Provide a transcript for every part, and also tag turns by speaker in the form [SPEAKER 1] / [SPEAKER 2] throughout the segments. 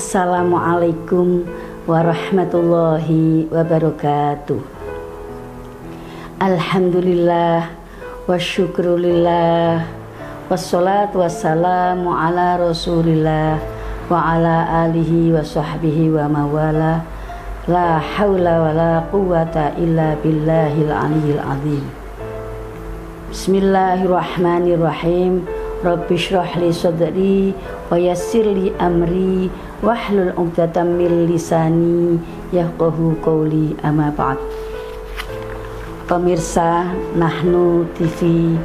[SPEAKER 1] Assalamualaikum warahmatullahi wabarakatuh. Alhamdulillah wa syukrulillah wassalatu wassalamu ala rasulillah wa ala alihi wa sahbihi wa mawala. La hawla wa la quwata illa billahil aliyyil azim. Bismillahirrahmanirrahim. Rabbi shrah li sadri wa yassir li amri wahlul 'uqdatam min lisani yafqahu qawli, amma ba'd. Pemirsa Nahnu TV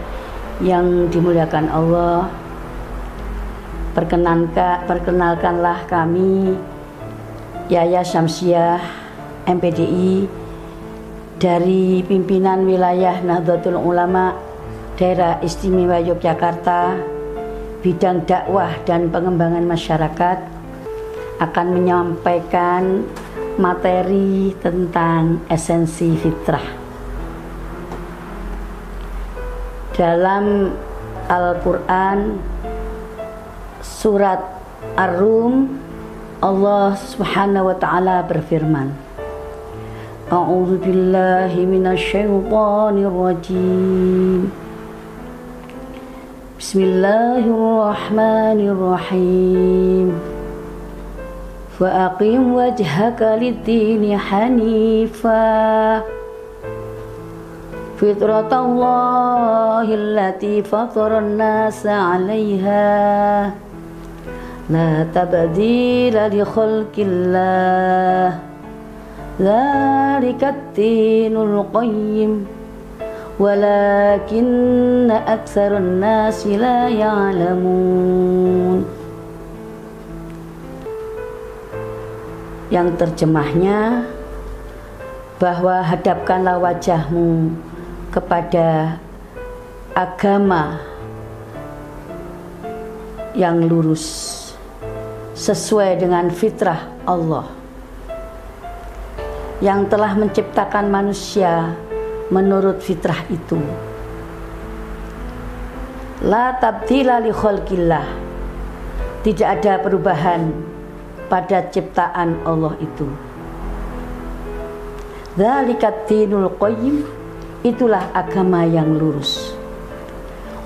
[SPEAKER 1] yang dimuliakan Allah, perkenalkanlah kami Yaya Syamsiah MPDI dari pimpinan wilayah Nahdlatul Ulama Daerah Istimewa Yogyakarta, bidang dakwah dan pengembangan masyarakat, akan menyampaikan materi tentang esensi fitrah. Dalam Al-Quran surat Ar-Rum, Allah Subhanahu wa ta'ala berfirman, A'udzu billahi minasyaitonir rajim. Bismillahirrahmanirrahim. Wa aqim wajhaka lid-dini hanifa fitratallahi allati fataran nasa 'alaiha la tabdila li khalqillah dzalikat dinul qayyim walakinna aktsarun nasi la ya'lamun. Yang terjemahnya bahwa hadapkanlah wajahmu kepada agama yang lurus sesuai dengan fitrah Allah yang telah menciptakan manusia menurut fitrah itu. La tabdila li khalqillah, tidak ada perubahan pada ciptaan Allah itu. Dzalikat dinul qayyim, itulah agama yang lurus.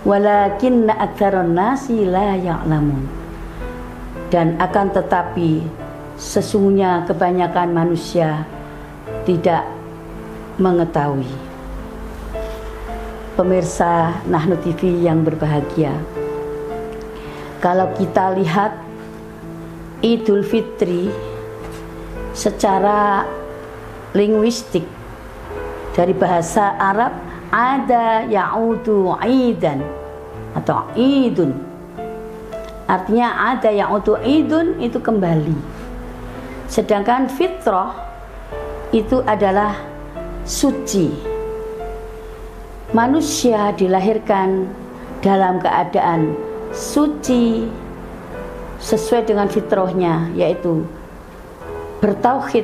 [SPEAKER 1] Walakinna aktsarun nasi la ya'lamun, dan akan tetapi sesungguhnya kebanyakan manusia tidak mengetahui. Pemirsa Nahnu TV yang berbahagia, kalau kita lihat Idul Fitri secara linguistik dari bahasa Arab, ada ya'udu idan atau idun, artinya ada ya'udu idun itu kembali, sedangkan fitrah itu adalah suci. Manusia dilahirkan dalam keadaan suci sesuai dengan fitrahnya, yaitu bertauhid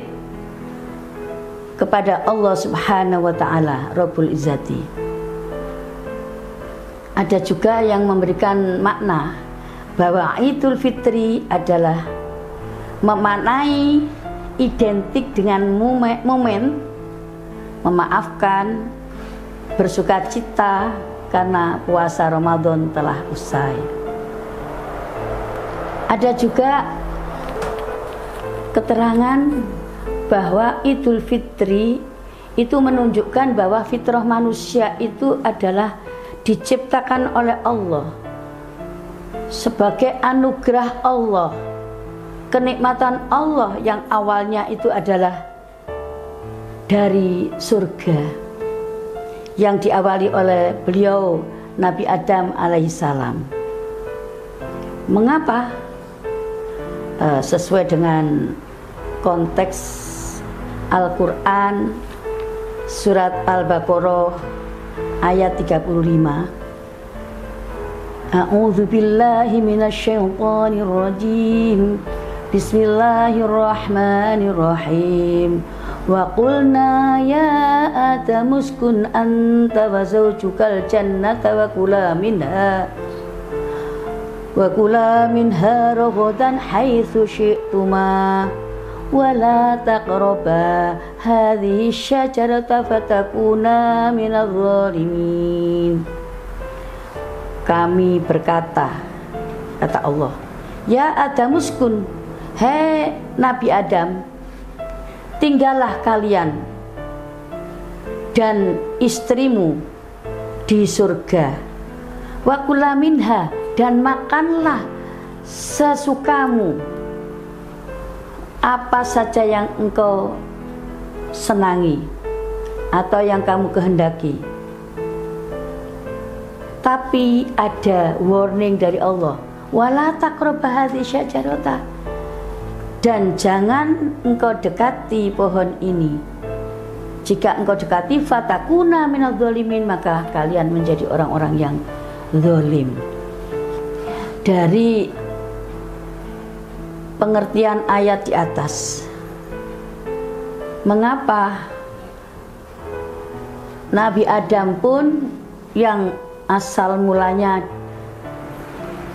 [SPEAKER 1] kepada Allah Subhanahu wa ta'ala Rabbul Izzati. Ada juga yang memberikan makna bahwa Idul Fitri adalah memaknai identik dengan momen memaafkan, bersuka cita karena puasa Ramadan telah usai. Ada juga keterangan bahwa Idul Fitri itu menunjukkan bahwa fitrah manusia itu adalah diciptakan oleh Allah sebagai anugerah Allah, kenikmatan Allah yang awalnya itu adalah dari surga yang diawali oleh beliau Nabi Adam alaihissalam. Mengapa? Sesuai dengan konteks Al-Quran surat Al-Baqarah ayat 35. A'udzu billahi minasyaitonir rajim. Bismillahirrahmanirrahim. Wa qulna ya Adam uskun anta wa zawjukal jannata wa kula minha wa kula minha raghadan haitsu syi'tuma wa la taqraba hadhihi syajarata fatakuna minadh dhalimin. Kami berkata, kata Allah, ya Adam uskun, hei Nabi Adam, tinggallah kalian dan istrimu di surga, wa kula minha, dan makanlah sesukamu apa saja yang engkau senangi atau yang kamu kehendaki. Tapi ada warning dari Allah, wala taqrabu hadhihi syajarata, dan jangan engkau dekati pohon ini. Jika engkau dekati, fatakuna minadh dhalimin, maka kalian menjadi orang-orang yang zalim. Dari pengertian ayat di atas, mengapa Nabi Adam pun yang asal mulanya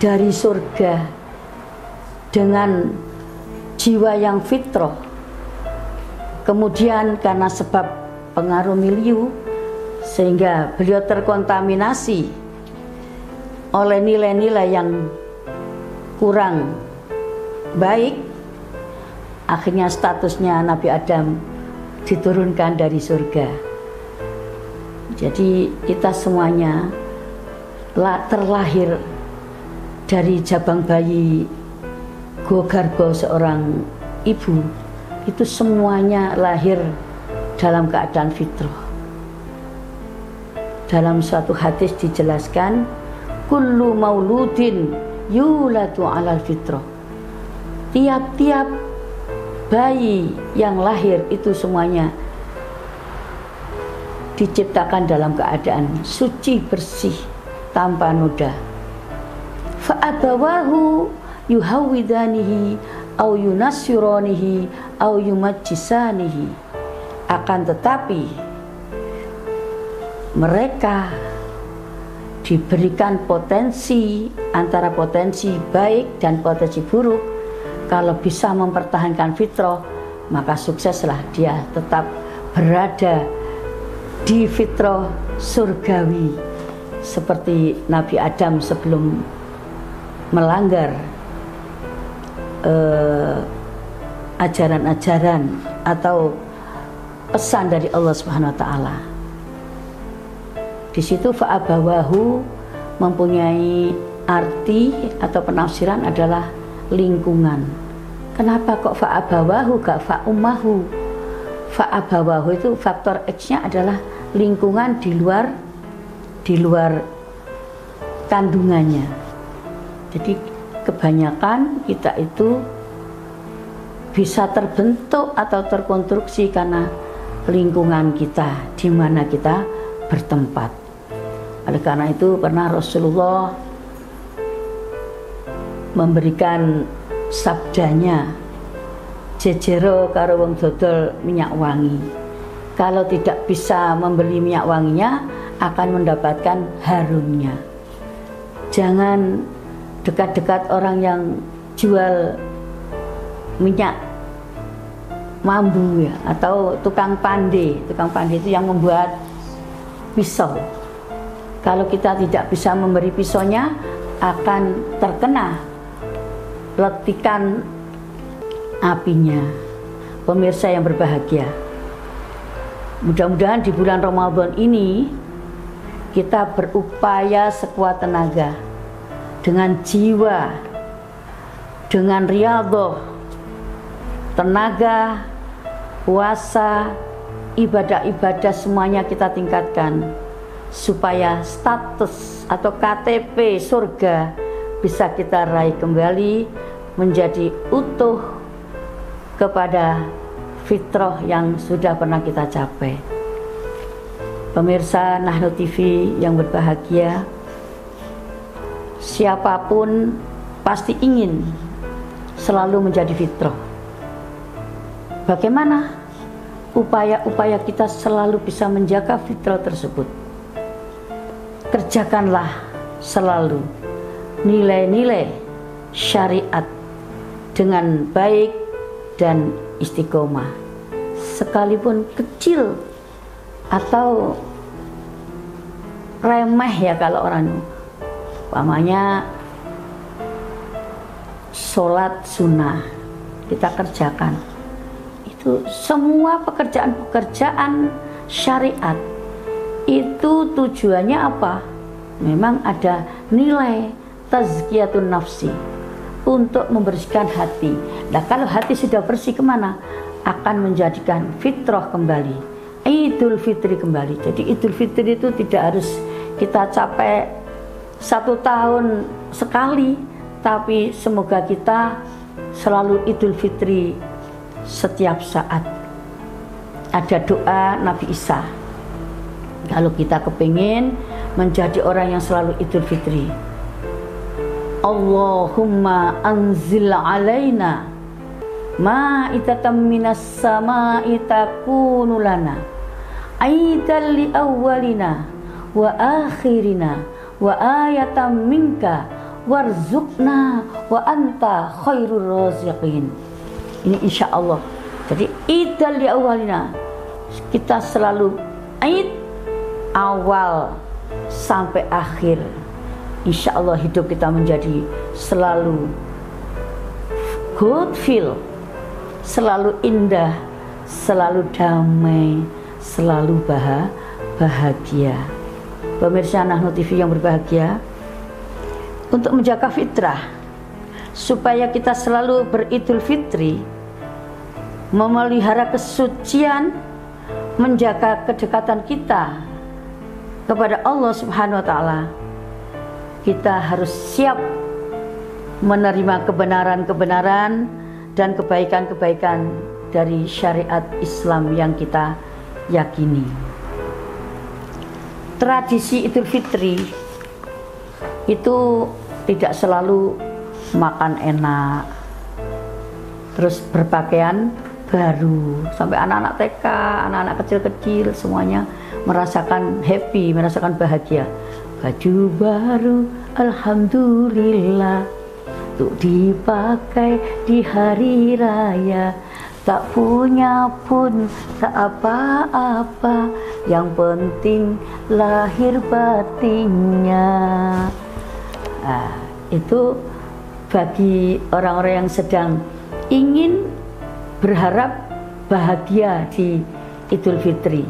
[SPEAKER 1] dari surga dengan jiwa yang fitrah, kemudian karena sebab pengaruh milieu sehingga beliau terkontaminasi oleh nilai-nilai yang kurang baik, akhirnya statusnya Nabi Adam diturunkan dari surga. Jadi kita semuanya terlahir dari jabang bayi Gogarbo seorang ibu, itu semuanya lahir dalam keadaan fitrah. Dalam suatu hadis dijelaskan, kullu mauludin yuladu alal fitrah. Tiap-tiap bayi yang lahir itu semuanya diciptakan dalam keadaan suci, bersih, tanpa noda. Fa'abawahu yuhawidanihi au yunasyironihi au yumajjisanihi. Akan tetapi mereka diberikan potensi, antara potensi baik dan potensi buruk. Kalau bisa mempertahankan fitrah, maka sukseslah dia tetap berada di fitrah surgawi, seperti Nabi Adam sebelum melanggar ajaran-ajaran atau pesan dari Allah Subhanahu wa taala. Di situ fa'abawahu mempunyai arti atau penafsiran adalah lingkungan. Kenapa kok fa'abawahu gak fa'ummahu? Fa'abawahu itu faktor X-nya adalah lingkungan di luar kandungannya. Jadi kebanyakan kita itu bisa terbentuk atau terkonstruksi karena lingkungan kita, di mana kita bertempat. Oleh karena itu pernah Rasulullah memberikan sabdanya, jejero karo wong dodol minyak wangi. Kalau tidak bisa membeli minyak wanginya, akan mendapatkan harumnya. Jangan dekat-dekat orang yang jual minyak mambu ya, atau tukang pandai. Tukang pandai itu yang membuat pisau. Kalau kita tidak bisa memberi pisaunya, akan terkena letikan apinya. Pemirsa yang berbahagia, mudah-mudahan di bulan Ramadan ini kita berupaya sekuat tenaga, dengan jiwa, dengan riyadhah, tenaga, puasa, ibadah-ibadah semuanya kita tingkatkan supaya status atau KTP surga bisa kita raih kembali menjadi utuh kepada fitrah yang sudah pernah kita capai. Pemirsa Nahnu TV yang berbahagia, siapapun pasti ingin selalu menjadi fitrah. Bagaimana upaya-upaya kita selalu bisa menjaga fitrah tersebut? Kerjakanlah selalu nilai-nilai syariat dengan baik dan istiqomah, sekalipun kecil atau remeh ya kalau orang umpamanya sholat sunnah kita kerjakan, itu semua pekerjaan-pekerjaan syariat itu tujuannya apa? Memang ada nilai tazkiyatun nafsi, untuk membersihkan hati. Nah kalau hati sudah bersih kemana? Akan menjadikan fitrah kembali, Idul Fitri kembali. Jadi Idul Fitri itu tidak harus kita capai 1 tahun sekali, tapi semoga kita selalu Idul Fitri setiap saat. Ada doa Nabi Isa, kalau kita kepingin menjadi orang yang selalu Idul Fitri, Allahumma anzil alaina ma'idatan minas sama'i takunu lana aidan li awwalina wa akhirina wa ayatan minka warzuqna wa anta khairur raziqin. Ini insya Allah. Jadi aidan li awwalina, kita selalu aid awal sampai akhir. Insya Allah hidup kita menjadi selalu good feel, selalu indah, selalu damai, selalu bahagia. Pemirsa Nahnu TV yang berbahagia, untuk menjaga fitrah supaya kita selalu beridul fitri, memelihara kesucian, menjaga kedekatan kita kepada Allah Subhanahu wa Ta'ala, kita harus siap menerima kebenaran-kebenaran dan kebaikan-kebaikan dari syariat Islam yang kita yakini. Tradisi Idul Fitri itu tidak selalu makan enak, terus berpakaian baru, sampai anak-anak TK, anak-anak kecil-kecil semuanya merasakan happy, merasakan bahagia. Baju baru alhamdulillah untuk dipakai di hari raya, tak punya pun tak apa-apa, yang penting lahir batinnya. Nah, itu bagi orang-orang yang sedang ingin berharap bahagia di Idul Fitri.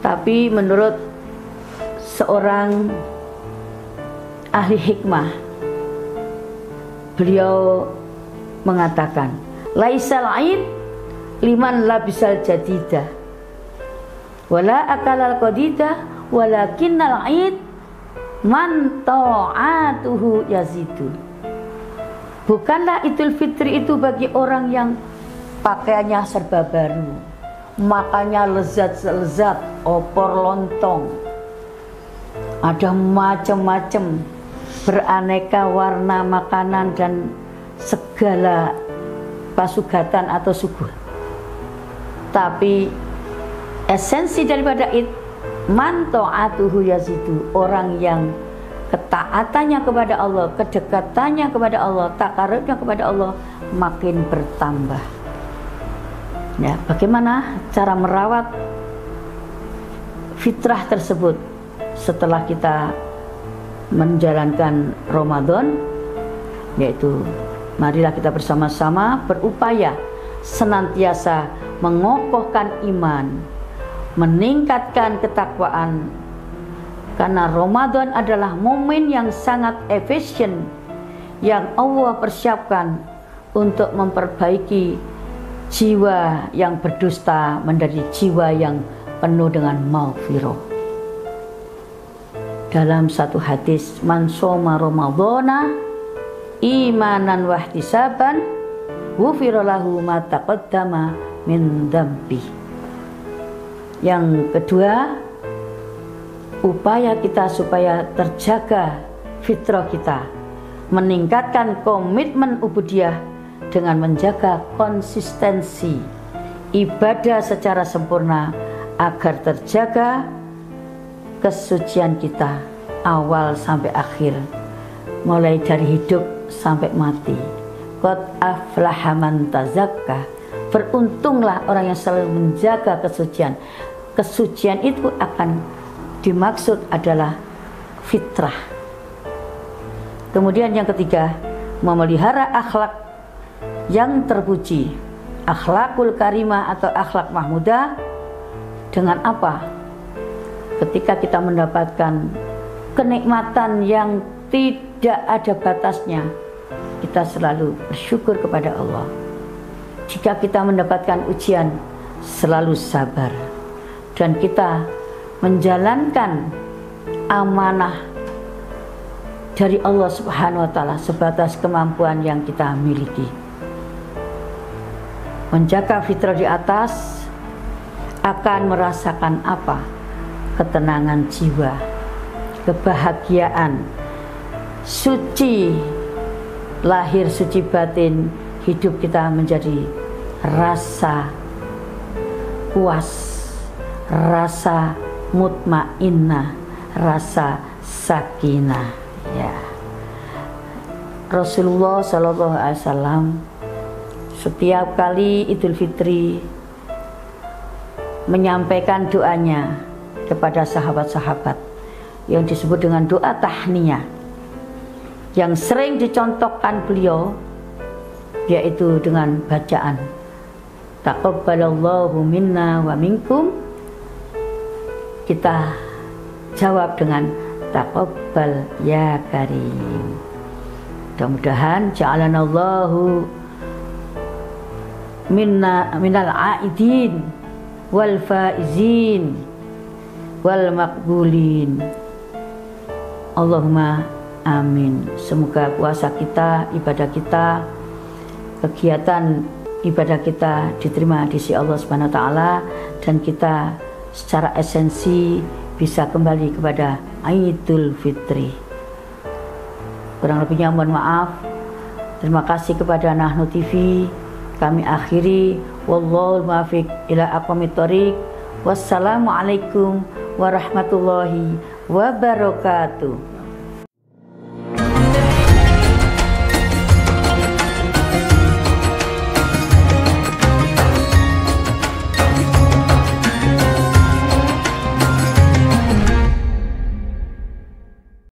[SPEAKER 1] Tapi menurut seorang ahli hikmah, beliau mengatakan, laisal aid liman labisal jadidah wala akalal qadidah walakinnal aid man ta'atuhu yazidu. Bukanlah Idul Fitri itu bagi orang yang pakaiannya serba baru, makannya lezat-lezat, opor lontong, ada macam-macam beraneka warna makanan dan segala pasugatan atau suguh. Tapi esensi daripada it man ta'atuhu yazidu, orang yang ketaatannya kepada Allah, kedekatannya kepada Allah, takarubnya kepada Allah makin bertambah. Ya, bagaimana cara merawat fitrah tersebut setelah kita menjalankan Ramadan? Yaitu marilah kita bersama-sama berupaya senantiasa mengokohkan iman, meningkatkan ketakwaan, karena Ramadan adalah momen yang sangat efisien yang Allah persiapkan untuk memperbaiki jiwa yang berdusta menjadi jiwa yang penuh dengan maghfirah. Dalam satu hadis, man shoma ramadhana imanan wahtisaban ghufira lahu ma taqaddama min dzambi. Yang kedua, upaya kita supaya terjaga fitrah kita, meningkatkan komitmen ubudiyah dengan menjaga konsistensi ibadah secara sempurna agar terjaga kesucian kita awal sampai akhir. mulai dari hidup sampai mati. Qad aflaha man tazakka, beruntunglah orang yang selalu menjaga kesucian. Kesucian itu akan dimaksud adalah fitrah. Kemudian yang ketiga, memelihara akhlak yang terpuji, akhlakul karimah atau akhlak mahmudah. Dengan apa? Ketika kita mendapatkan kenikmatan yang tidak ada batasnya, kita selalu bersyukur kepada Allah. Jika kita mendapatkan ujian, selalu sabar, dan kita menjalankan amanah dari Allah Subhanahu wa Ta'ala sebatas kemampuan yang kita miliki. Menjaga fitrah di atas akan merasakan apa? Ketenangan jiwa, kebahagiaan, suci lahir, suci batin. Hidup kita menjadi rasa puas, rasa mutmainnah, rasa sakinah. Ya. Rasulullah Shallallahu Alaihi Wasallam setiap kali Idul Fitri menyampaikan doanya kepada sahabat-sahabat yang disebut dengan doa tahniyah, yang sering dicontohkan beliau, yaitu dengan bacaan taqabbalallahu minna wa minkum. Kita jawab dengan taqabbal ya karim. Mudah-mudahan ja'alanallahu minal aidin wal faizin wal maqbulin. Allahumma amin. Semoga puasa kita, ibadah kita, kegiatan ibadah kita diterima di sisi Allah Subhanahu wa Ta'ala, dan kita secara esensi bisa kembali kepada Idul Fitri. Kurang lebihnya mohon maaf. Terima kasih kepada Nahnu TV. Kami akhiri, wallahul muwaffiq ila aqwamit thoriq. Wassalamualaikum warahmatullahi wabarakatuh.